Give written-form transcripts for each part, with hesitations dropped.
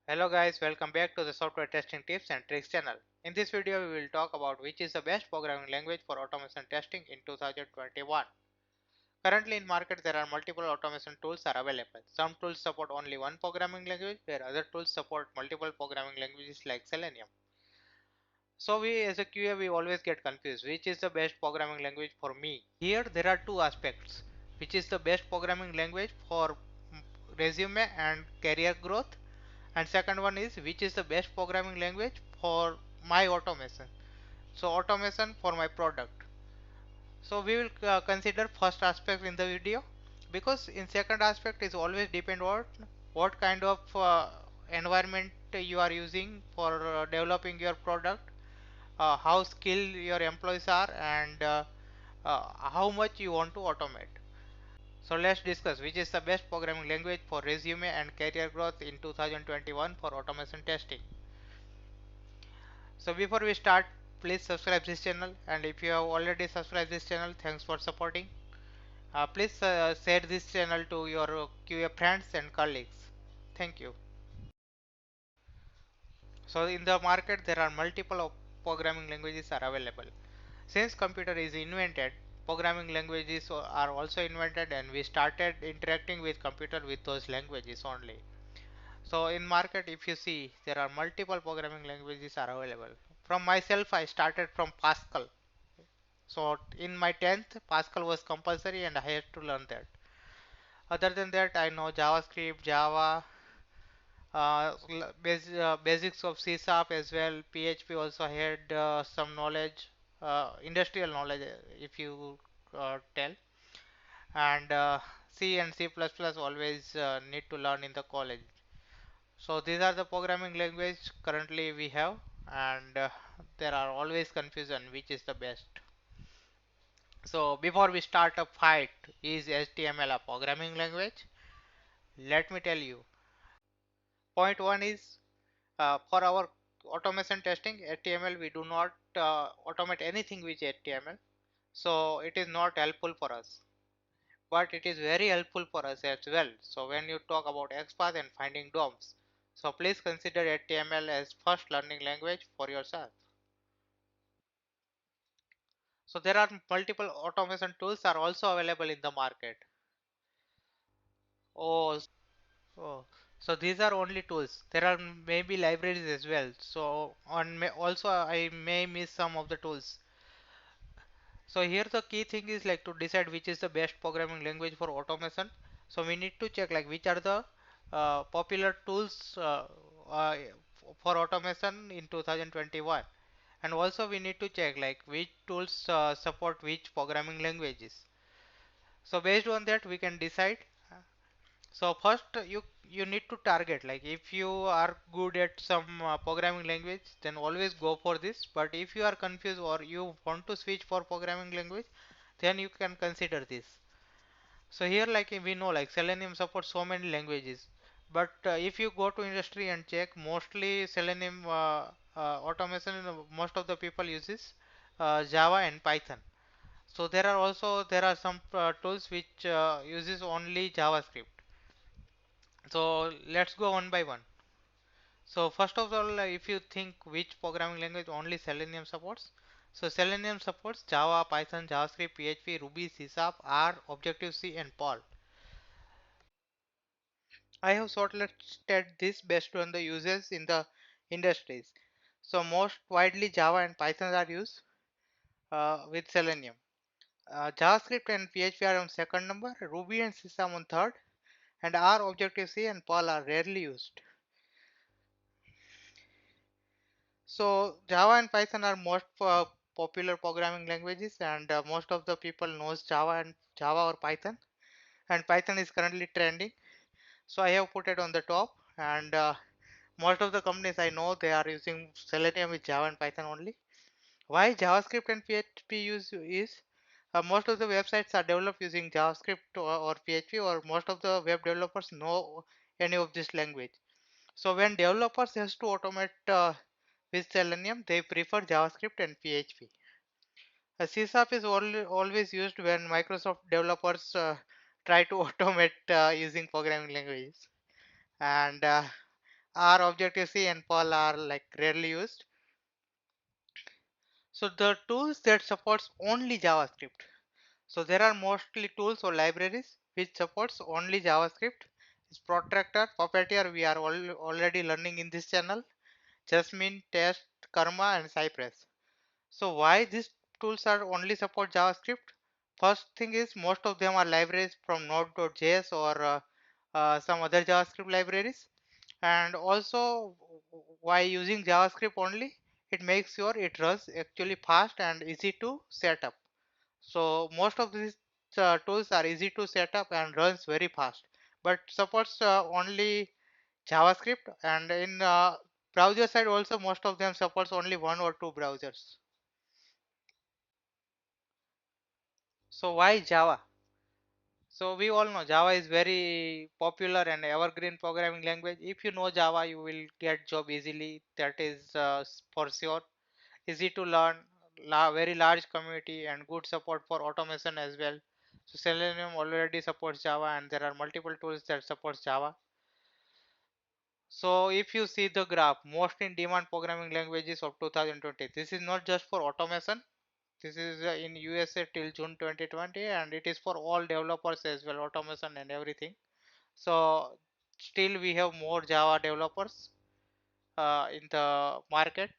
Hello guys, welcome back to the software testing tips and tricks channel. In this video we will talk about which is the best programming language for automation testing in 2021. Currently in market there are multiple automation tools are available. Some tools support only one programming language where other tools support multiple programming languages like Selenium. So we as a QA we always get confused which is the best programming language for me. Here there are two aspects, which is the best programming language for resume and career growth, and second one is which is the best programming language for my automation, so automation for my product. So we will consider first aspect in the video, because in second aspect is always depend on what kind of environment you are using for developing your product, how skilled your employees are, and how much you want to automate. So let's discuss which is the best programming language for resume and career growth in 2021 for automation testing. So before we start, please subscribe this channel, and if you have already subscribed this channel, thanks for supporting. Please share this channel to your QA friends and colleagues. Thank you. So in the market there are multiple programming languages are available. Since computer is invented, programming languages are also invented, and we started interacting with computer with those languages only. So in market if you see there are multiple programming languages are available. From myself I started from Pascal. So in my 10th Pascal was compulsory and I had to learn that. Other than that I know JavaScript, Java, basics of C Sharp as well. PHP also had some knowledge, industrial knowledge if you tell. And C and C++ always need to learn in the college. So these are the programming language currently we have, and there are always confusion which is the best. So before we start a fight, is HTML a programming language? Let me tell you. Point one is for our automation testing HTML, we do not automate anything with HTML. So it is not helpful for us. But it is very helpful for us as well. So when you talk about XPath and finding DOMs, so please consider HTML as first learning language for yourself. So there are multiple automation tools are also available in the market. Oh, oh. So these are only tools. There are maybe libraries as well. So on may also I may miss some of the tools. So here the key thing is like to decide which is the best programming language for automation. So we need to check like which are the popular tools uh, for automation in 2021, and also we need to check like which tools support which programming languages. So based on that we can decide. So first you need to target, like if you are good at some programming language then always go for this, but if you are confused or you want to switch for programming language then you can consider this. So here like we know like Selenium supports so many languages, but if you go to industry and check, mostly Selenium automation, most of the people uses Java and Python. So there are some tools which uses only JavaScript. So let's go one by one. So first of all, if you think which programming language only Selenium supports, so Selenium supports Java, Python, JavaScript, PHP, Ruby, C Sharp, R, Objective-C, and Perl. I have shortlisted this based on the uses in the industries. So most widely Java and Python are used with Selenium. JavaScript and PHP are on second number, Ruby and C Sharp on third, and R, Objective-C, and Perl are rarely used. So Java and Python are most popular programming languages, and most of the people knows Java or Python, and Python is currently trending. So I have put it on the top, and most of the companies I know they are using Selenium with Java and Python only. Why JavaScript and PHP use is most of the websites are developed using JavaScript or PHP, or most of the web developers know any of this language. So when developers has to automate with Selenium, they prefer JavaScript and PHP. C Sharp is always used when Microsoft developers try to automate using programming languages. And R, Objective-C, and Perl are like rarely used. So the tools that supports only JavaScript. So there are mostly tools or libraries which supports only JavaScript. It's Protractor, Puppeteer we are already learning in this channel. Jasmine, Test, Karma and Cypress. So why these tools are only support JavaScript? First thing is most of them are libraries from Node.js or some other JavaScript libraries. And also why using JavaScript only, it makes sure it runs actually fast and easy to set up. So most of these tools are easy to set up and runs very fast, but supports only JavaScript, and in browser side also most of them supports only one or two browsers. So why Java? So we all know Java is very popular and evergreen programming language. If you know Java, you will get job easily. That is for sure. Easy to learn, very large community and good support for automation as well. So Selenium already supports Java and there are multiple tools that supports Java. So if you see the graph, most in demand programming languages of 2020, this is not just for automation. This is in USA till June 2020 and it is for all developers as well, automation and everything. So still we have more Java developers in the market.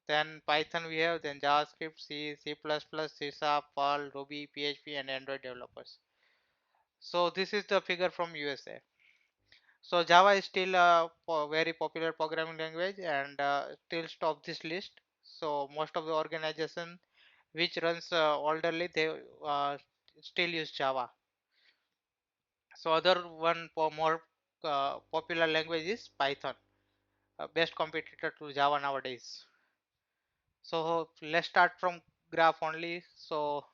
Then Python we have, then JavaScript, C, C++, C Sharp, Perl, Ruby, PHP and Android developers. So this is the figure from USA. So Java is still a very popular programming language and still top this list. So most of the organization which runs olderly, they still use Java. So other one for more popular language is Python, best competitor to Java nowadays. So let's start from graph only. So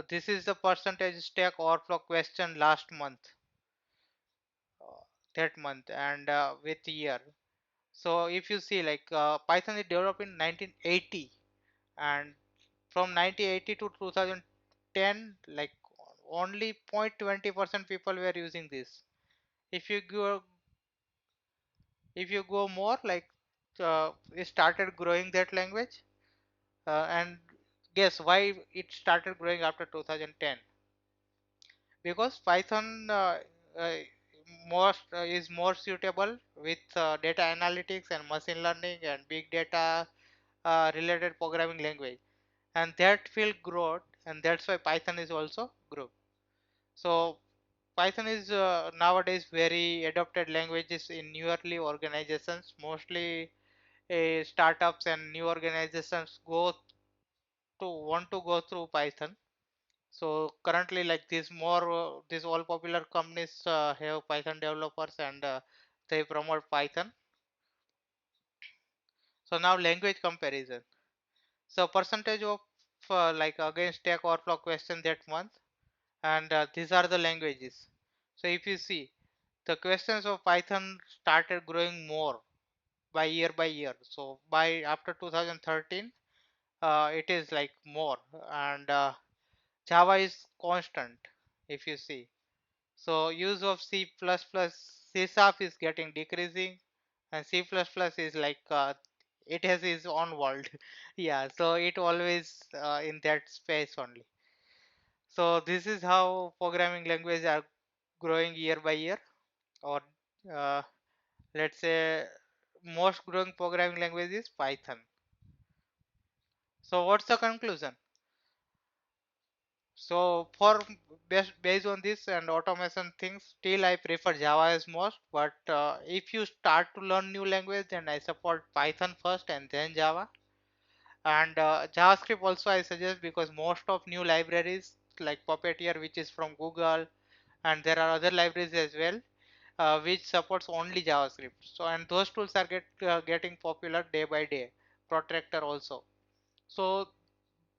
this is the percentage Stack Overflow question last month, uh, that month and with year. So if you see like Python is developed in 1980 and from 1980 to 2010 like only 0.20% people were using this. If you go more like it started growing that language and guess why it started growing after 2010, because Python uh, most is more suitable with data analytics and machine learning and big data related programming language, and that field growth and that's why Python is also grew. So Python is nowadays very adopted languages in newerly organizations, mostly startups and new organizations go to want to go through Python. So currently, like this more these all popular companies have Python developers and they promote Python. So now language comparison. So percentage of like again Stack Overflow question that month, and these are the languages. So if you see the questions of Python started growing more by year. So by after 2013, it is like more and Java is constant if you see. So use of C++, C sharp is getting decreasing and C++ is like it has its own world. Yeah, so it always in that space only. So this is how programming languages are growing year by year, or uh, let's say most growing programming language is Python. So what's the conclusion? So for based on this and automation things, still I prefer Java as most. But if you start to learn new language, then I support Python first and then Java. And JavaScript also I suggest because most of new libraries like Puppeteer, which is from Google, and there are other libraries as well, which supports only JavaScript. So and those tools are getting popular day by day. Protractor also. So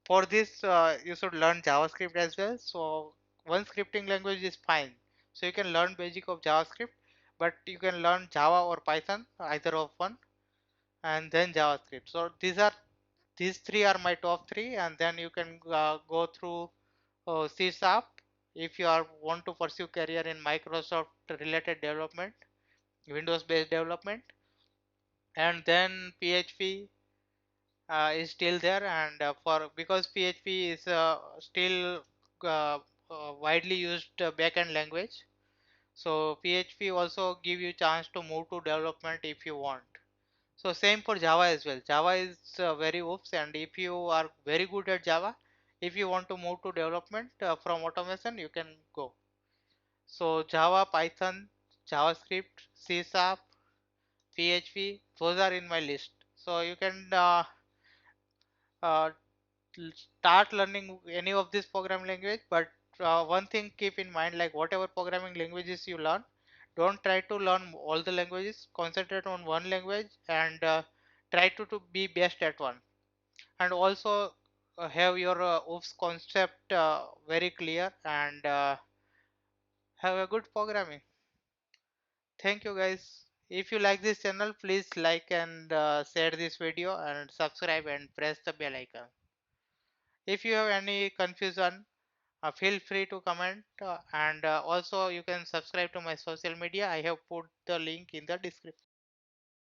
for this you should learn JavaScript as well. So one scripting language is fine, so you can learn basic of JavaScript, but you can learn Java or Python, either of one, and then JavaScript. So these three are my top three, and then you can go through C Sharp if you are want to pursue career in Microsoft related development, Windows based development. and then PHP is still there, and for because PHP is still uh, widely used backend language, so PHP also give you chance to move to development if you want. So same for Java as well. Java is very oops, and if you are very good at Java, if you want to move to development from automation, you can go. So Java, Python, JavaScript, C Sharp, PHP, those are in my list. So you can uh, start learning any of this programming language, but one thing keep in mind, like whatever programming languages you learn, don't try to learn all the languages. Concentrate on one language and try to be best at one, and also have your OOPS concept very clear, and have a good programming. Thank you guys. If you like this channel, please like and share this video and subscribe and press the bell icon. If you have any confusion, feel free to comment, and also you can subscribe to my social media. I have put the link in the description.